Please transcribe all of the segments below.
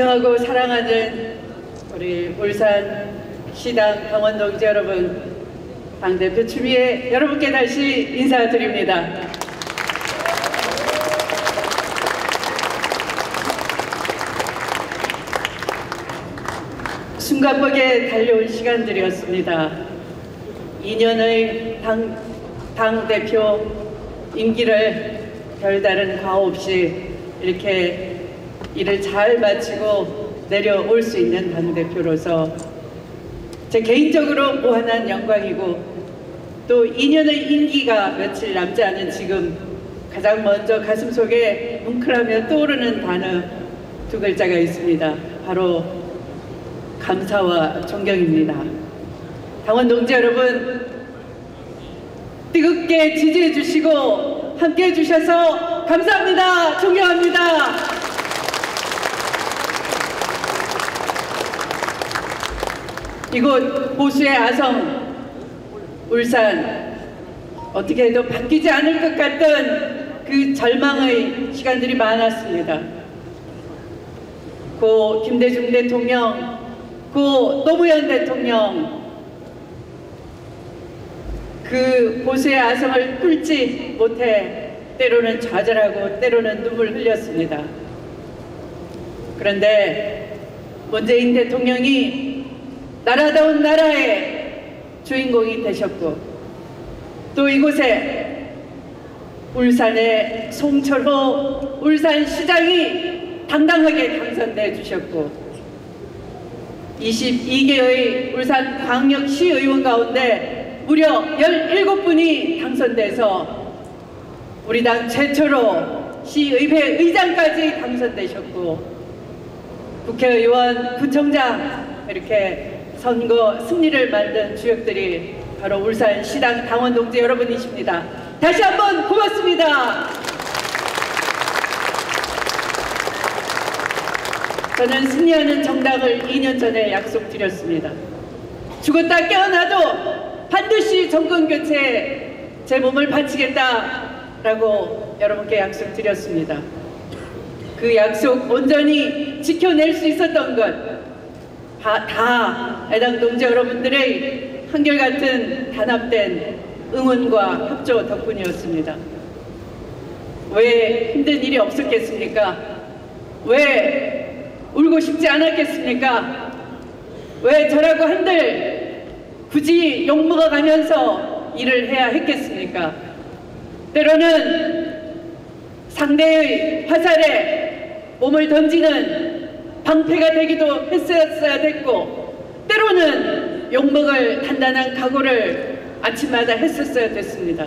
존경하고 사랑하는 우리 울산 시당 당원 동지 여러분, 당대표 추미애 여러분께 다시 인사드립니다. 숨가쁘게 달려온 시간들이었습니다. 2년의 당대표 임기를 별다른 과오 없이 이렇게 일을 잘 마치고 내려올 수 있는 당대표로서 제 개인적으로 무한한 영광이고, 또 2년의 임기가 며칠 남지 않은 지금 가장 먼저 가슴속에 뭉클하며 떠오르는 단어 두 글자가 있습니다. 바로 감사와 존경입니다. 당원 동지 여러분, 뜨겁게 지지해 주시고 함께 해 주셔서 감사합니다. 존경합니다. 이곳 보수의 아성 울산, 어떻게 해도 바뀌지 않을 것 같던 그 절망의 시간들이 많았습니다. 고 김대중 대통령, 고 노무현 대통령, 그 보수의 아성을 뚫지 못해 때로는 좌절하고 때로는 눈물 흘렸습니다. 그런데 문재인 대통령이 나라다운 나라의 주인공이 되셨고, 또 이곳에 울산의 송철호 울산시장이 당당하게 당선돼 주셨고, 22개의 울산광역시의원 가운데 무려 17분이 당선돼서 우리 당 최초로 시의회 의장까지 당선되셨고, 국회의원, 구청장 이렇게 선거 승리를 만든 주역들이 바로 울산시당 당원 동지 여러분이십니다. 다시 한번 고맙습니다. 저는 승리하는 정당을 2년 전에 약속드렸습니다. 죽었다 깨어나도 반드시 정권교체에 제 몸을 바치겠다라고 여러분께 약속드렸습니다. 그 약속 온전히 지켜낼 수 있었던 것, 다 애당 동지 여러분들의 한결같은 단합된 응원과 협조 덕분이었습니다. 왜 힘든 일이 없었겠습니까? 왜 울고 싶지 않았겠습니까? 왜 저라고 한들 굳이 욕먹어가면서 일을 해야 했겠습니까? 때로는 상대의 화살에 몸을 던지는 방패가 되기도 했어야 됐고, 때로는 욕먹을 단단한 각오를 아침마다 했었어야 됐습니다.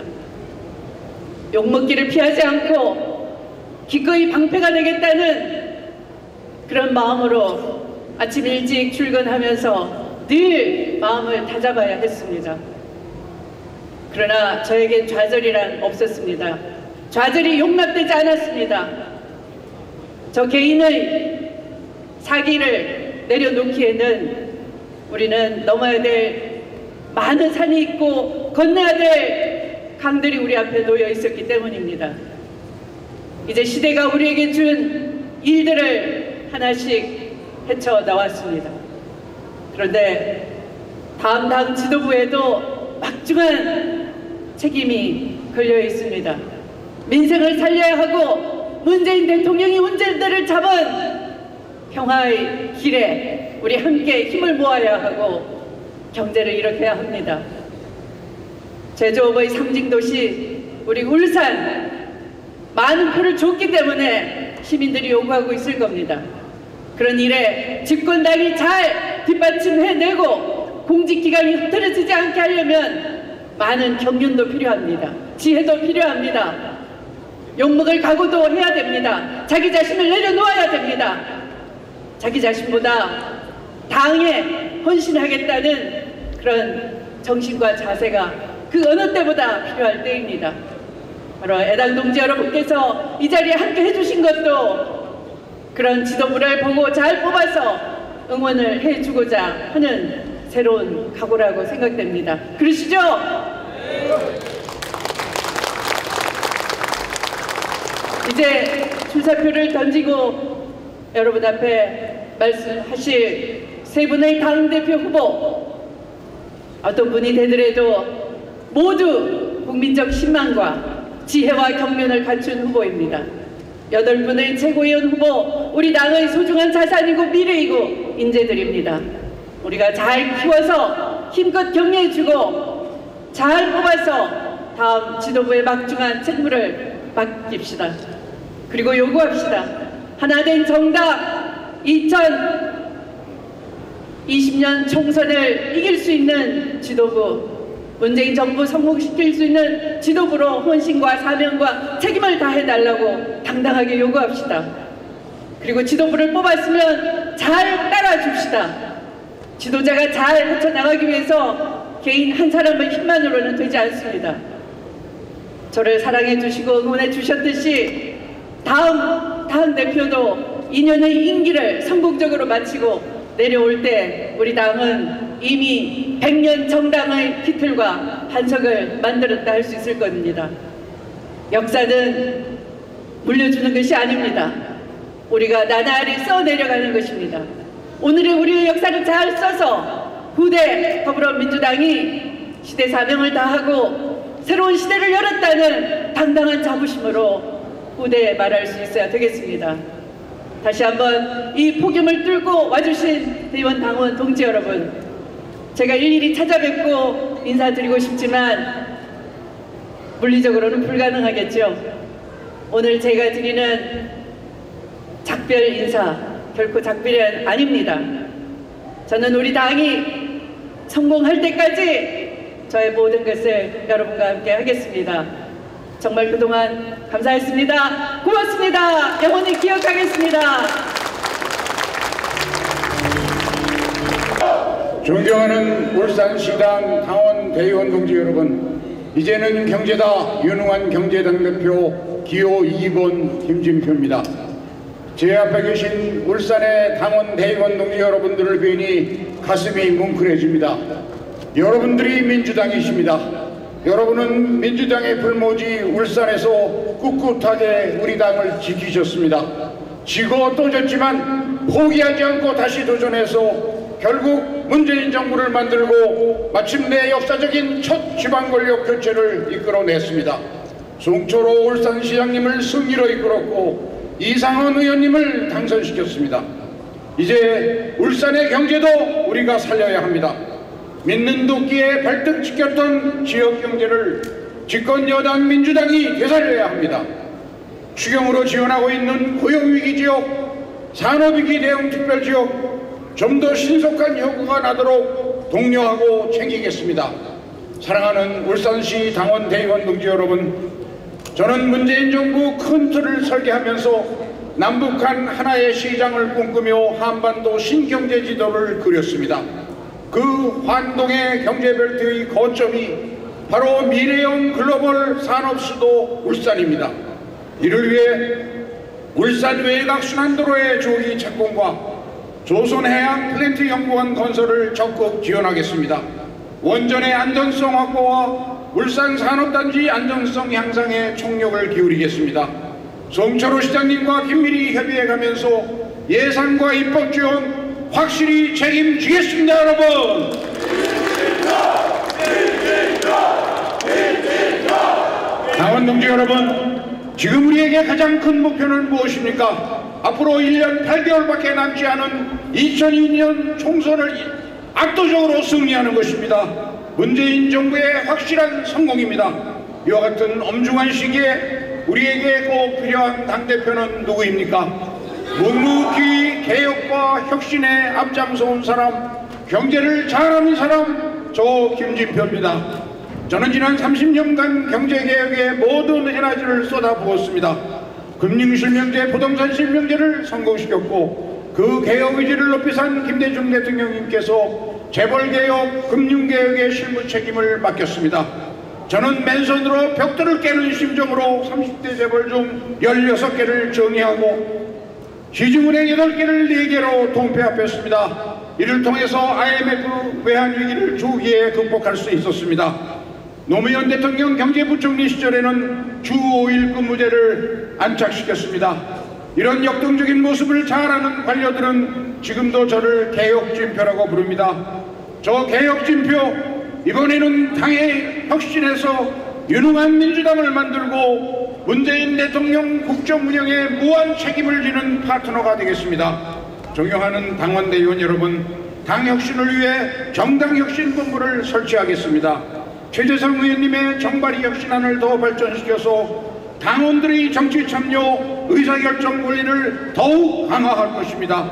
욕먹기를 피하지 않고 기꺼이 방패가 되겠다는 그런 마음으로 아침 일찍 출근하면서 늘 마음을 다잡아야 했습니다. 그러나 저에겐 좌절이란 없었습니다. 좌절이 용납되지 않았습니다. 저 개인의 사기를 내려놓기에는 우리는 넘어야 될 많은 산이 있고 건너야 될 강들이 우리 앞에 놓여 있었기 때문입니다. 이제 시대가 우리에게 준 일들을 하나씩 헤쳐나왔습니다. 그런데 다음 당 지도부에도 막중한 책임이 걸려 있습니다. 민생을 살려야 하고 문재인 대통령이 운전대를 잡은 평화의 길에 우리 함께 힘을 모아야 하고 경제를 일으켜야 합니다. 제조업의 상징도시 우리 울산, 많은 표를 줬기 때문에 시민들이 요구하고 있을 겁니다. 그런 일에 집권당이 잘 뒷받침해내고 공직기강이 흐트러지지 않게 하려면 많은 경륜도 필요합니다. 지혜도 필요합니다. 욕먹을 각오도 해야 됩니다. 자기 자신을 내려놓아야 됩니다. 자기 자신보다 당에 헌신하겠다는 그런 정신과 자세가 그 어느 때보다 필요할 때입니다. 바로 애당 동지 여러분께서 이 자리에 함께 해주신 것도 그런 지도부를 보고 잘 뽑아서 응원을 해주고자 하는 새로운 각오라고 생각됩니다. 그러시죠? 이제 출사표를 던지고 여러분 앞에 말씀하실 세 분의 당대표 후보, 어떤 분이 되더라도 모두 국민적 신망과 지혜와 경륜을 갖춘 후보입니다. 8분의 최고위원 후보, 우리 당의 소중한 자산이고 미래이고 인재들입니다. 우리가 잘 키워서 힘껏 격려해주고 잘 뽑아서 다음 지도부의 막중한 책무를 맡깁시다. 그리고 요구합시다. 하나된 정당 2020년 총선을 이길 수 있는 지도부, 문재인 정부 성공시킬 수 있는 지도부로 헌신과 사명과 책임을 다해달라고 당당하게 요구합시다. 그리고 지도부를 뽑았으면 잘 따라줍시다. 지도자가 잘 헤쳐나가기 위해서 개인 한 사람의 힘만으로는 되지 않습니다. 저를 사랑해 주시고 응원해 주셨듯이 다음 당대표도 2년의 임기를 성공적으로 마치고 내려올 때 우리 당은 이미 100년 정당의 기틀과 반석을 만들었다 할 수 있을 겁니다. 역사는 물려주는 것이 아닙니다. 우리가 나날이 써내려가는 것입니다. 오늘의 우리의 역사를 잘 써서 후대 더불어민주당이 시대 사명을 다하고 새로운 시대를 열었다는 당당한 자부심으로 후대에 말할 수 있어야 되겠습니다. 다시 한번 이 폭염을 뚫고 와주신 대의원 당원 동지 여러분, 제가 일일이 찾아뵙고 인사드리고 싶지만 물리적으로는 불가능하겠죠. 오늘 제가 드리는 작별 인사 결코 작별이 아닙니다. 저는 우리 당이 성공할 때까지 저의 모든 것을 여러분과 함께 하겠습니다. 정말 그동안 감사했습니다. 고맙습니다. 영원히 기억하겠습니다. 존경하는 울산시당 당원 대의원 동지 여러분, 이제는 경제다 유능한 경제당대표 기호 2번 김진표입니다. 제 앞에 계신 울산의 당원 대의원 동지 여러분들을 뵈니 가슴이 뭉클해집니다. 여러분들이 민주당이십니다. 여러분은 민주당의 불모지 울산에서 꿋꿋하게 우리 당을 지키셨습니다. 지고 또 졌지만 포기하지 않고 다시 도전해서 결국 문재인 정부를 만들고 마침내 역사적인 첫 지방권력 교체를 이끌어냈습니다. 송초로 울산시장님을 승리로 이끌었고 이상원 의원님을 당선시켰습니다. 이제 울산의 경제도 우리가 살려야 합니다. 믿는 도끼에 발등 찍혔던 지역경제를 집권 여당 민주당이 되살려야 합니다. 추경으로 지원하고 있는 고용위기지역, 산업위기 대응 특별지역 좀 더 신속한 효과가 나도록 독려하고 챙기겠습니다. 사랑하는 울산시 당원 대의원 동지 여러분, 저는 문재인 정부 큰 틀을 설계하면서 남북한 하나의 시장을 꿈꾸며 한반도 신경제 지도를 그렸습니다. 그 환동의 경제벨트의 거점이 바로 미래형 글로벌 산업수도 울산입니다. 이를 위해 울산 외곽순환도로의 조기 착공과 조선해양 플랜트 연구원 건설을 적극 지원하겠습니다. 원전의 안전성 확보와 울산 산업단지 안정성 향상에 총력을 기울이겠습니다. 송철호 시장님과 긴밀히 협의해가면서 예산과 입법 지원 확실히 책임지겠습니다. 여러분, 당원 동지 여러분, 지금 우리에게 가장 큰 목표는 무엇입니까? 앞으로 1년 8개월밖에 남지 않은 2002년 총선을 압도적으로 승리하는 것입니다. 문재인 정부의 확실한 성공입니다. 이와 같은 엄중한 시기에 우리에게 꼭 필요한 당대표는 누구입니까? 묵묵히 개혁과 혁신에 앞장서온 사람, 경제를 잘하는 사람, 저 김진표입니다. 저는 지난 30년간 경제개혁에 모든 에너지를 쏟아부었습니다. 금융실명제, 부동산실명제를 성공시켰고 그 개혁 의지를 높이 산 김대중 대통령님께서 재벌개혁, 금융개혁의 실무 책임을 맡겼습니다. 저는 맨손으로 벽돌을 깨는 심정으로 30대 재벌 중 16개를 정의하고 시중은행 8개를 4개로 통폐합했습니다. 이를 통해서 IMF 외환위기를 조기에 극복할 수 있었습니다. 노무현 대통령 경제부총리 시절에는 주 5일 근무제를 안착시켰습니다. 이런 역동적인 모습을 잘 아는 관료들은 지금도 저를 개혁진표라고 부릅니다. 저 개혁진표, 이번에는 당의 혁신에서 유능한 민주당을 만들고 문재인 대통령 국정 운영에 무한 책임을 지는 파트너가 되겠습니다. 존경하는 당원대의원 여러분, 당 혁신을 위해 정당혁신본부를 설치하겠습니다. 최재성 의원님의 정발이 혁신안을 더 발전시켜서 당원들의 정치 참여, 의사결정 권리를 더욱 강화할 것입니다.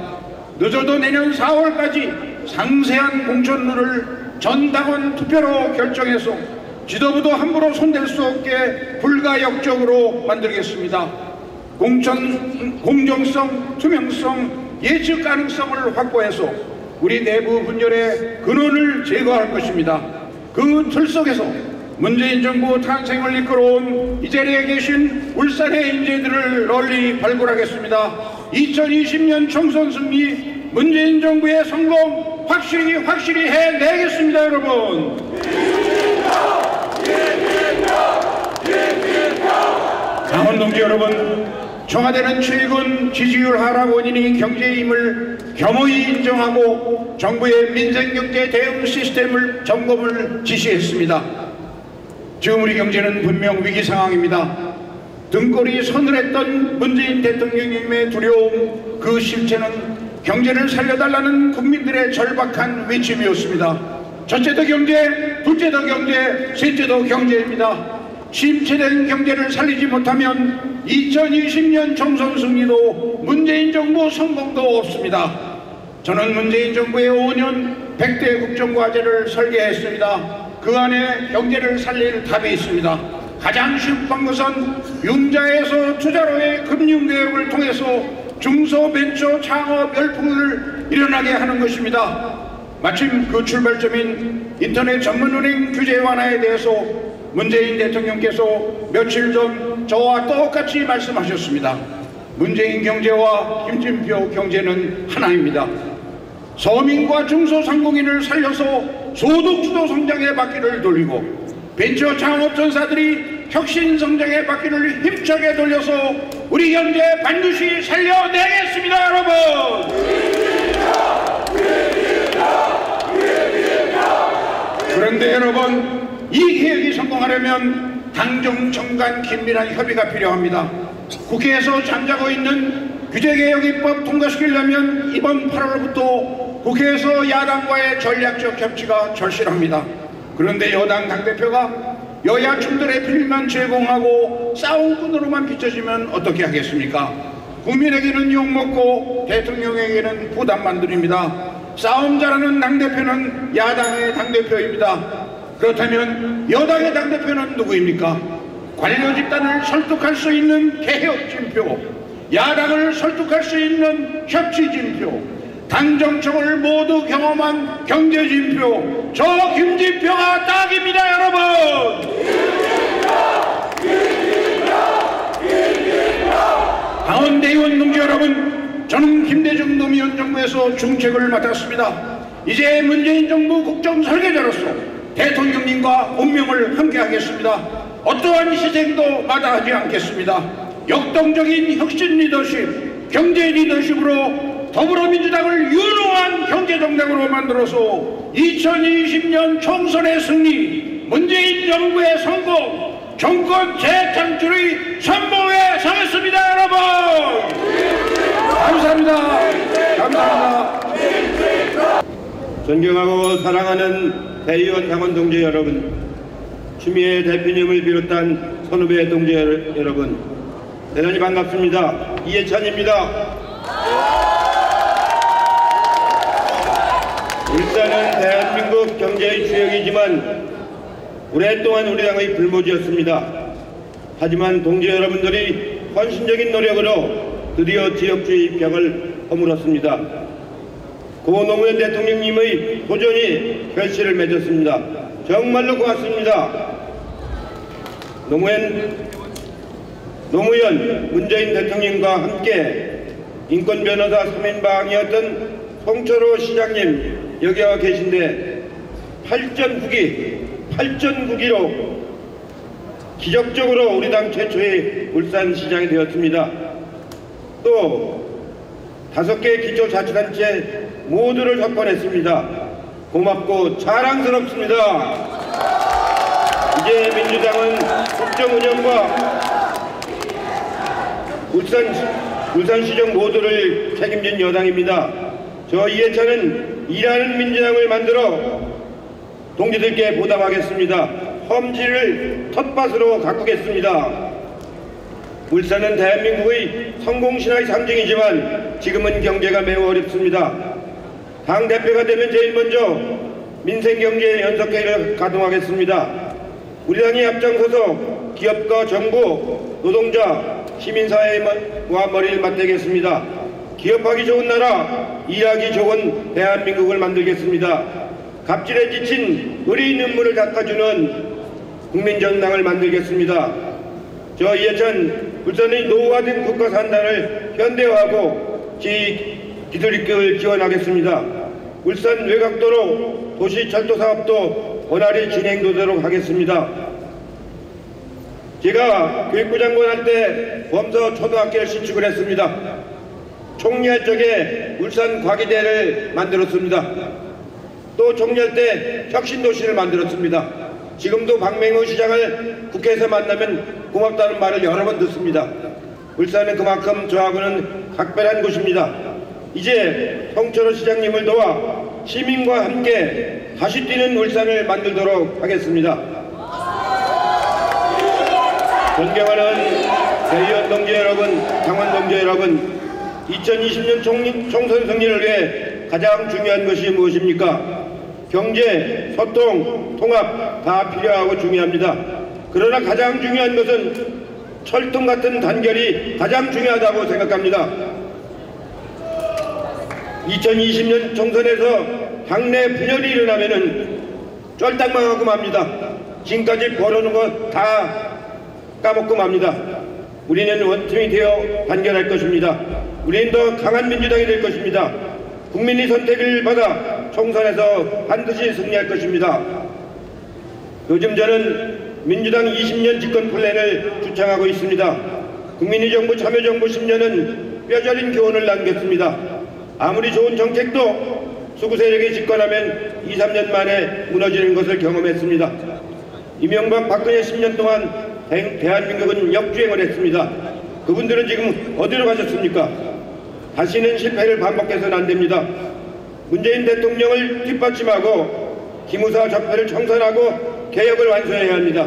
늦어도 내년 4월까지 상세한 공천룰을 전 당원 투표로 결정해서 지도부도 함부로 손댈 수 없게 불가역적으로 만들겠습니다. 공천 공정성, 투명성, 예측 가능성을 확보해서 우리 내부 분열의 근원을 제거할 것입니다. 그 틀 속에서 문재인 정부 탄생을 이끌어온 이 자리에 계신 울산의 인재들을 널리 발굴하겠습니다. 2020년 총선 승리, 문재인 정부의 성공 확실히 해내겠습니다, 여러분. 당원 동지 여러분, 청와대는 최근 지지율 하락 원인이 경제임을 겸허히 인정하고 정부의 민생경제 대응 시스템을 점검을 지시했습니다. 지금 우리 경제는 분명 위기 상황입니다. 등골이 서늘했던 문재인 대통령님의 두려움, 그 실체는 경제를 살려달라는 국민들의 절박한 외침이었습니다. 첫째도 경제, 둘째도 경제, 셋째도 경제입니다. 침체된 경제를 살리지 못하면 2020년 총선 승리도 문재인 정부 성공도 없습니다. 저는 문재인 정부의 5년 100대 국정과제를 설계했습니다. 그 안에 경제를 살릴 답이 있습니다. 가장 쉬운 방법은 융자에서 투자로의 금융개혁을 통해서 중소벤처 창업 열풍을 일어나게 하는 것입니다. 마침 그 출발점인 인터넷 전문은행 규제 완화에 대해서 문재인 대통령께서 며칠 전 저와 똑같이 말씀하셨습니다. 문재인 경제와 김진표 경제는 하나입니다. 서민과 중소상공인을 살려서 소득주도 성장의 바퀴를 돌리고 벤처 창업 전사들이 혁신 성장의 바퀴를 힘차게 돌려서 우리 경제 반드시 살려내겠습니다, 여러분. 그런데 여러분, 이 계획이 성공하려면 당정 정간 긴밀한 협의가 필요합니다. 국회에서 잠자고 있는 규제개혁 입법 통과시키려면 이번 8월부터 국회에서 야당과의 전략적 협치가 절실합니다. 그런데 여당 당대표가 여야 충돌의 필만 제공하고 싸움꾼으로만 비춰지면 어떻게 하겠습니까? 국민에게는 욕먹고 대통령에게는 부담 만들입니다. 싸움 잘하는 당대표는 야당의 당대표입니다. 그렇다면 여당의 당대표는 누구입니까? 관료 집단을 설득할 수 있는 개혁진표, 야당을 설득할 수 있는 협치진표, 당정청을 모두 경험한 경제진표, 저 김진표가 딱입니다, 여러분. 당원대의원 동지 여러분, 저는 김대중 노무현 정부에서 중책을 맡았습니다. 이제 문재인 정부 국정 설계자로서 대통령님과 운명을 함께하겠습니다. 어떠한 희생도 마다하지 않겠습니다. 역동적인 혁신 리더십, 경제 리더십으로 더불어민주당을 유능한 경제정당으로 만들어서 2020년 총선의 승리, 문재인 정부의 성공, 정권 재창출의 선봉에 서겠습니다, 여러분. 감사합니다. 감사합니다. 존경하고 사랑하는 대의원 당원 동지 여러분, 추미애 대표님을 비롯한 선후배 동지 여러분, 대단히 반갑습니다. 이해찬입니다. 울산은 대한민국 경제의 주역이지만 오랫동안 우리 당의 불모지였습니다. 하지만 동지 여러분들이 헌신적인 노력으로 드디어 지역주의 벽을 허물었습니다. 고 노무현 대통령님의 도전이 결실을 맺었습니다. 정말로 고맙습니다. 노무현 문재인 대통령과 함께 인권변호사 3인방이었던 송철호 시장님 여기 와 계신데 8.9기로 기적적으로 우리 당 최초의 울산시장이 되었습니다. 또 5개 기초자치단체 모두를 석권했습니다. 고맙고 자랑스럽습니다. 이제 민주당은 국정 운영과 울산시정 모두를 책임진 여당입니다. 저 이해찬은 일하는 민주당을 만들어 동지들께 보답하겠습니다. 험지를 텃밭으로 가꾸겠습니다. 울산은 대한민국의 성공신화의 상징이지만 지금은 경제가 매우 어렵습니다. 당대표가 되면 제일 먼저 민생경제 연석회의를 가동하겠습니다. 우리 당이 앞장서서 기업과 정부, 노동자, 시민사회와 머리를 맞대겠습니다. 기업하기 좋은 나라, 일하기 좋은 대한민국을 만들겠습니다. 갑질에 지친 의리 눈물을 닦아주는 국민정당을 만들겠습니다. 저 이해찬 울산의 노후화된 국가산단을 현대화하고 기술입국을 지원하겠습니다. 울산 외곽도로 도시철도사업도 원활히 진행되도록 하겠습니다. 제가 교육부 장관 할 때 범서 초등학교를 신축을 했습니다. 총리할 적에 울산 과기대를 만들었습니다. 또 총리할 때 혁신도시를 만들었습니다. 지금도 박맹호 시장을 국회에서 만나면 고맙다는 말을 여러 번 듣습니다. 울산은 그만큼 저하고는 각별한 곳입니다. 이제 홍철호 시장님을 도와 시민과 함께 다시 뛰는 울산을 만들도록 하겠습니다. 존경하는 대의원 동지 여러분, 당원 동지 여러분, 2020년 총선 승리를 위해 가장 중요한 것이 무엇입니까? 경제, 소통, 통합 다 필요하고 중요합니다. 그러나 가장 중요한 것은 철통 같은 단결이 가장 중요하다고 생각합니다. 2020년 총선에서 당내 분열이 일어나면은 쫄딱망하고 맙니다. 지금까지 벌어놓은 거 다 까먹고 맙니다. 우리는 원팀이 되어 단결할 것입니다. 우리는 더 강한 민주당이 될 것입니다. 국민의 선택을 받아 총선에서 반드시 승리할 것입니다. 요즘 저는 민주당 20년 집권 플랜을 주창하고 있습니다. 국민의 정부 참여정부 10년은 뼈저린 교훈을 남겼습니다. 아무리 좋은 정책도 수구 세력이 집권하면 2, 3년 만에 무너지는 것을 경험했습니다. 이명박 박근혜 10년 동안 대한민국은 역주행을 했습니다. 그분들은 지금 어디로 가셨습니까? 다시는 실패를 반복해서는 안 됩니다. 문재인 대통령을 뒷받침하고 기무사 적폐를 청산하고 개혁을 완수해야 합니다.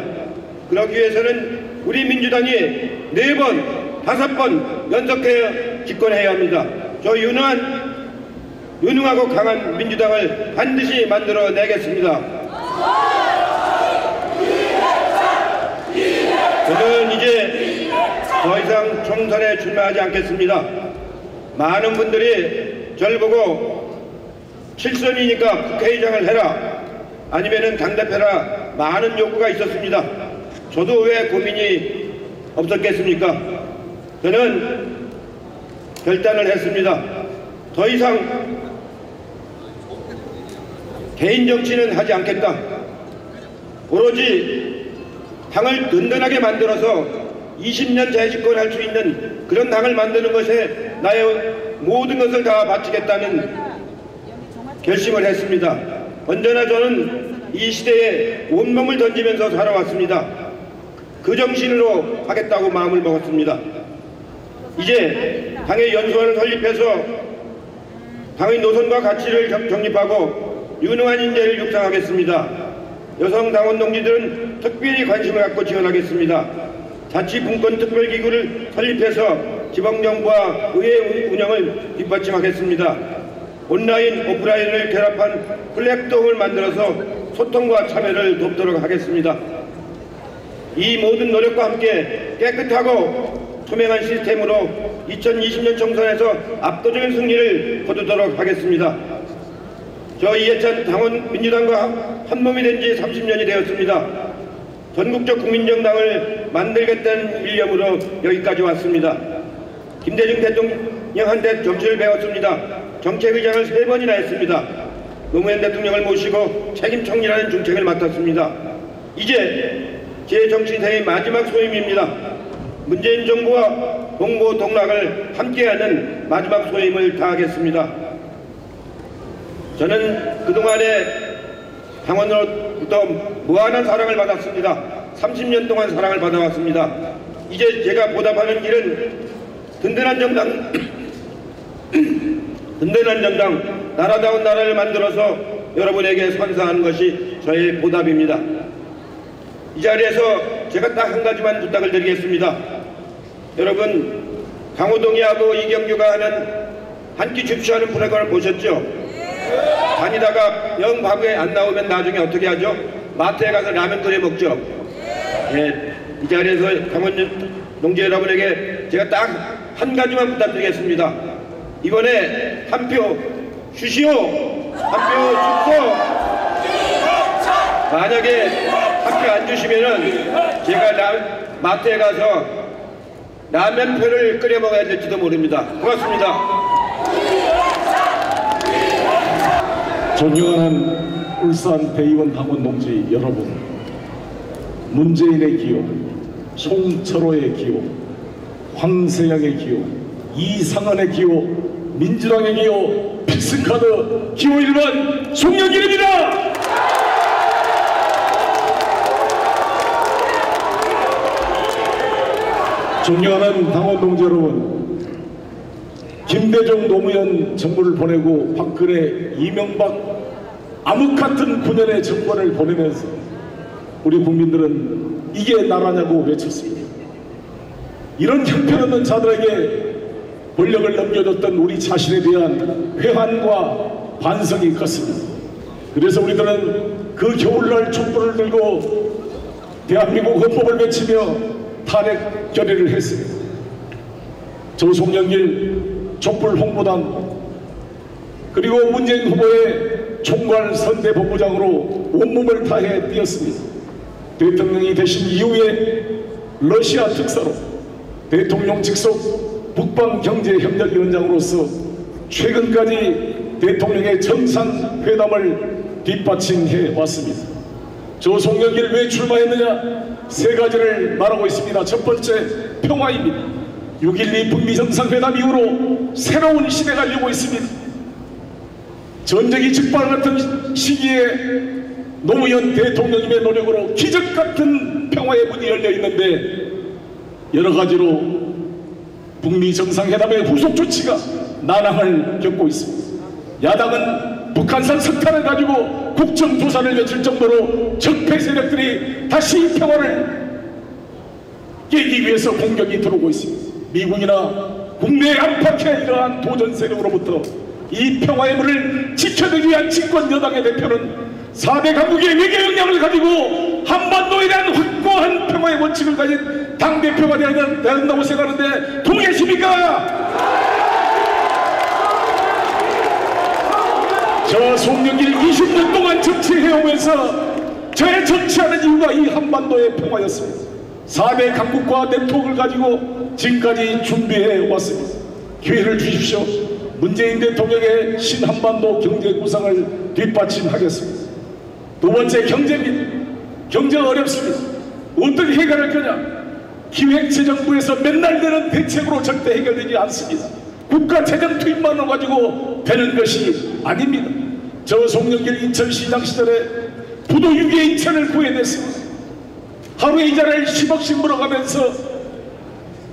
그러기 위해서는 우리 민주당이 4번, 5번 연속해 집권해야 합니다. 저 유능하고 강한 민주당을 반드시 만들어내겠습니다. 저는 이제 더 이상 총선에 출마하지 않겠습니다. 많은 분들이 저를 보고 7선이니까 국회의장을 해라, 아니면은 당대표라 많은 요구가 있었습니다. 저도 왜 고민이 없었겠습니까? 저는 결단을 했습니다. 더 이상 개인 정치는 하지 않겠다. 오로지 당을 든든하게 만들어서 20년 재집권할 수 있는 그런 당을 만드는 것에 나의 모든 것을 다 바치겠다는 결심을 했습니다. 언제나 저는 이 시대에 온몸을 던지면서 살아왔습니다. 그 정신으로 하겠다고 마음을 먹었습니다. 이제 당의 연수원을 설립해서 당의 노선과 가치를 정립하고 유능한 인재를 육성하겠습니다. 여성 당원 동지들은 특별히 관심을 갖고 지원하겠습니다. 자치분권특별기구를 설립해서 지방정부와 의회 운영을 뒷받침하겠습니다. 온라인, 오프라인을 결합한 플랫폼을 만들어서 소통과 참여를 돕도록 하겠습니다. 이 모든 노력과 함께 깨끗하고 투명한 시스템으로 2020년 총선에서 압도적인 승리를 거두도록 하겠습니다. 저 이해찬 당원 민주당과 한몸이 된 지 30년이 되었습니다. 전국적 국민정당을 만들겠다는 일념으로 여기까지 왔습니다. 김대중 대통령한테 정치를 배웠습니다. 정책의장을 3번이나 했습니다. 노무현 대통령을 모시고 책임총리라는 중책을 맡았습니다. 이제 제 정치생의 마지막 소임입니다. 문재인 정부와 동고 동락을 함께하는 마지막 소임을 다하겠습니다. 저는 그동안에 당원으로부터 무한한 사랑을 받았습니다. 30년 동안 사랑을 받아왔습니다. 이제 제가 보답하는 길은 든든한 정당, 나라다운 나라를 만들어서 여러분에게 선사하는 것이 저의 보답입니다. 이 자리에서 제가 딱 한 가지만 부탁을 드리겠습니다. 여러분, 강호동이하고 이경규가 하는 한 끼 줍쇼하는 프로그램을 보셨죠? 다니다가 영 밥에 안 나오면 나중에 어떻게 하죠? 마트에 가서 라면 끓여 먹죠? 예, 이 자리에서 강원 농지 여러분에게 제가 딱 한 가지만 부탁드리겠습니다. 이번에 한 표 주시오! 한 표 줍소! 만약에 한 표 안 주시면은 제가 마트에 가서 라면표를 끓여 먹어야 될지도 모릅니다. 고맙습니다. 존경하는 울산 대의원 당원 동지 여러분, 문재인의 기호, 송철호의 기호, 황세영의 기호, 이상헌의 기호, 민주당의 기호, 필승카드 기호 1번 송영길입니다. 존경하는 당원 동지 여러분, 김대중 노무현 정부를 보내고 박근혜 이명박 암흑같은 9년의 정권을 보내면서 우리 국민들은 이게 나라냐고 외쳤습니다. 이런 형편없는 자들에게 권력을 넘겨줬던 우리 자신에 대한 회한과 반성이 컸습니다. 그래서 우리들은 그 겨울날 촛불을 들고 대한민국 헌법을 외치며 탄핵 결의를 했습니다. 조송영길 촛불 홍보단 그리고 문재인 후보의 총괄 선대본부장으로 온몸을 다해 뛰었습니다. 대통령이 되신 이후에 러시아 특사로 대통령 직속 북방경제협력위원장으로서 최근까지 대통령의 정상회담을 뒷받침해 왔습니다. 조송영길 왜 출마했느냐? 세 가지를 말하고 있습니다. 첫 번째, 평화입니다. 6.12 북미 정상회담 이후로 새로운 시대가 열리고 있습니다. 전쟁이 직발같은 시기에 노무현 대통령님의 노력으로 기적같은 평화의 문이 열려 있는데 여러 가지로 북미 정상회담의 후속 조치가 난항을 겪고 있습니다. 야당은 북한산 석탄을 가지고 국정조사를 외칠 정도로 적폐 세력들이 다시 평화를 깨기 위해서 공격이 들어오고 있습니다. 미국이나 국내에 안팎의 이러한 도전 세력으로부터 이 평화의 문을 지켜내기 위한 집권 여당의 대표는 4대 강국의 외교 역량을 가지고 한반도에 대한 확고한 평화의 원칙을 가진 당대표가 되어야 된다고 생각하는데 동의하십니까? 저 송영길 20년 동안 정치해오면서 저의 정치하는 이유가 이 한반도의 평화였습니다. 4대 강국과 네트워크를 가지고 지금까지 준비해 왔습니다. 기회를 주십시오. 문재인 대통령의 신한반도 경제 구상을 뒷받침하겠습니다. 두 번째, 경제입니다. 경제가 어렵습니다. 어떻게 해결할 거냐? 기획재정부에서 맨날 내는 대책으로 절대 해결되지 않습니다. 국가 재정 투입만을 가지고 되는 것이 아닙니다. 저 송영길 인천시장 시절에 부도 6개 인천을 구해냈습니다. 하루에 이자를 10억씩 물어가면서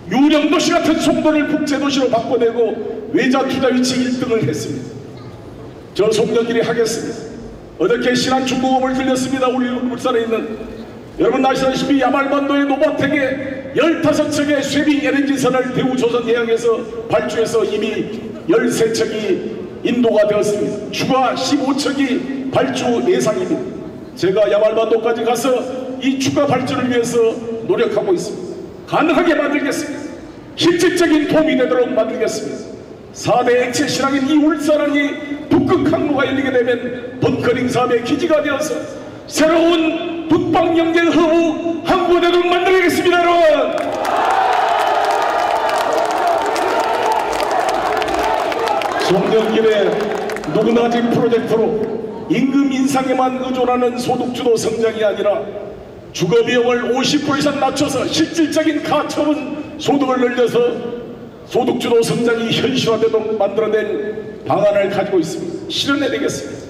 유령도시 같은 송도를 국제도시로 바꿔내고 외자투자 위치 1등을 했습니다. 저 송영길이 하겠습니다. 어저께 신한중공업을 들렸습니다. 우리 울산에 있는, 여러분 아시다시피 야말반도의 노바텍에 15척의 쉐빙 LNG선을 대우조선해양에서 발주해서 이미 13척이 인도가 되었습니다. 추가 15척이 발주 예상입니다. 제가 야말반도까지 가서 이 추가 발주를 위해서 노력하고 있습니다. 가능하게 만들겠습니다. 실질적인 도움이 되도록 만들겠습니다. 4대 액체 신앙인 이 울산항이 북극 항로가 열리게 되면 벙커링 사업의 기지가 되어서 새로운 북방경제 허브 항구대를 만들겠습니다. 여러분, 송영길의 누구나지 프로젝트로 임금 인상에만 의존하는 소득주도 성장이 아니라 주거비용을 50% 이상 낮춰서 실질적인 가처분 소득을 늘려서 소득주도 성장이 현실화되도록 만들어낼 방안을 가지고 있습니다. 실현해내겠습니다.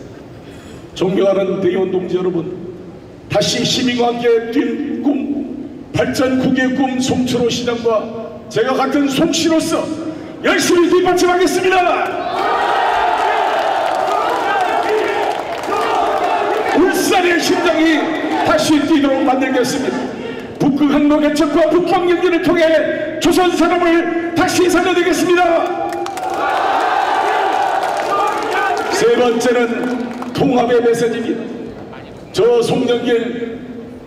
존경하는 대의원 동지 여러분, 다시 시민과 함께 뛴 꿈, 발전 국의 꿈 송철호 시장과 제가 같은 송씨로서 열심히 뒷받침하겠습니다. 울산의 심장이 다시 뛰도록 만들겠습니다. 북극 항로 개척과 북방 연결을 통해 조선 산업을 다시 살려내겠습니다. 세 번째는 통합의 메시지입니다. 저 송영길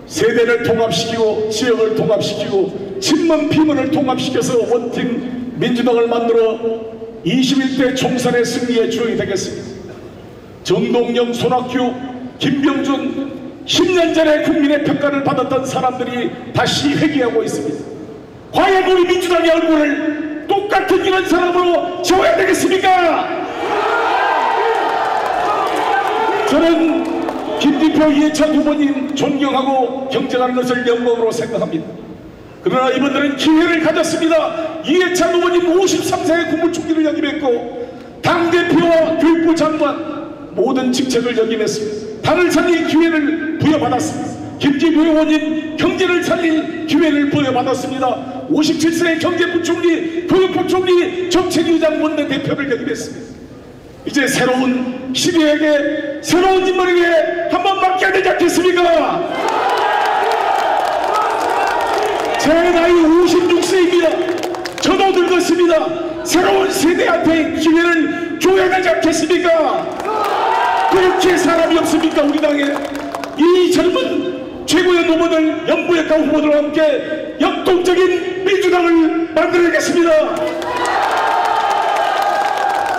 세대를 통합시키고 지역을 통합시키고 친문 피문을 통합시켜서 원팀 민주당을 만들어 21대 총선의 승리의 주역이 되겠습니다. 정동영, 손학규, 김병준 10년 전에 국민의 평가를 받았던 사람들이 다시 회귀하고 있습니다. 과연 우리 민주당의 얼굴을 똑같은 이런 사람으로 지어야 되겠습니까? 저는 김진표, 이해찬 후보님 존경하고 경쟁하는 것을 영광으로 생각합니다. 그러나 이분들은 기회를 가졌습니다. 이해찬 후보님 53세의 국무총리를 역임했고 당대표와 교육부 장관 모든 직책을 역임했습니다. 당을 살릴 기회를 부여받았습니다. 김진표 의원님 경제를 살릴 기회를 부여받았습니다. 57세의 경제부총리, 교육부총리, 정책위장 원내대표를 역임했습니다. 이제 새로운 시대에게 새로운 인물에게 한번 맡겨야 되지 않겠습니까? 제 나이 56세입니다. 저도 늙었습니다. 새로운 세대한테 기회를 줘야 되지 않겠습니까? 그렇게 사람이 없습니까? 우리 당에 이 젊은 최고의 후보들, 연부역과 후보들과 함께 역동적인 민주당을 만들어내겠습니다.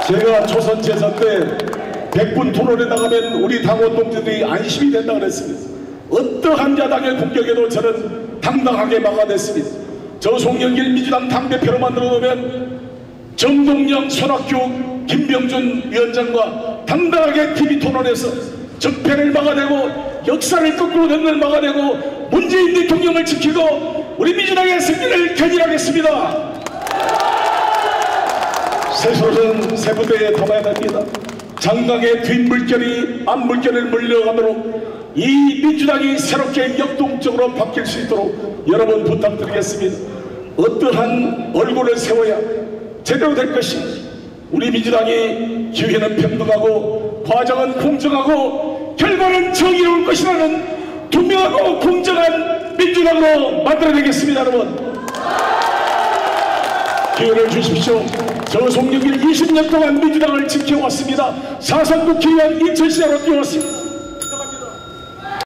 제가 초선 재선 때 100분 토론에 나가면 우리 당원 동지들이 안심이 된다 그랬습니다. 어떠한 야당의 공격에도 저는 당당하게 막아냈습니다. 저 송영길 민주당 당대표로 만들어 놓으면 정동영, 손학규, 김병준 위원장과 당당하게 TV 토론에서 적폐를 막아내고 역사를 거꾸로 되는 걸 막아내고 문재인 대통령을 지키고 우리 민주당의 승리를 견인하겠습니다. 새소는 새부대에 담아야 됩니다. 장강의 뒷물결이 앞물결을 물려가도록 이 민주당이 새롭게 역동적으로 바뀔 수 있도록 여러분 부탁드리겠습니다. 어떠한 얼굴을 세워야 제대로 될 것인지, 우리 민주당이 기회는 평등하고 과정은 공정하고 결과는 정의로울 것이라는 분명하고 공정한 민주당으로 만들어내겠습니다. 여러분 기회를 주십시오. 저 송영길 20년 동안 민주당을 지켜왔습니다. 4선 국회의원 인천시장으로 뛰어왔습니다.